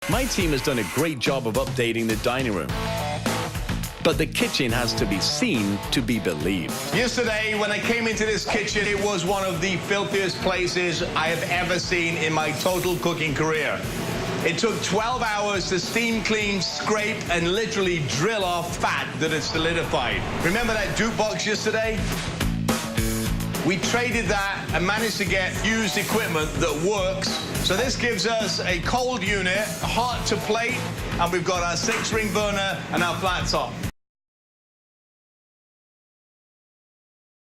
My team has done a great job of updating the dining room. But the kitchen has to be seen to be believed. Yesterday, when I came into this kitchen, it was one of the filthiest places I have ever seen in my total cooking career. It took 12 hours to steam clean, scrape, and literally drill off fat that had solidified. Remember that Duke box yesterday? We traded that and managed to get used equipment that works. So this gives us a cold unit, hot to plate, and we've got our 6-ring burner and our flat top.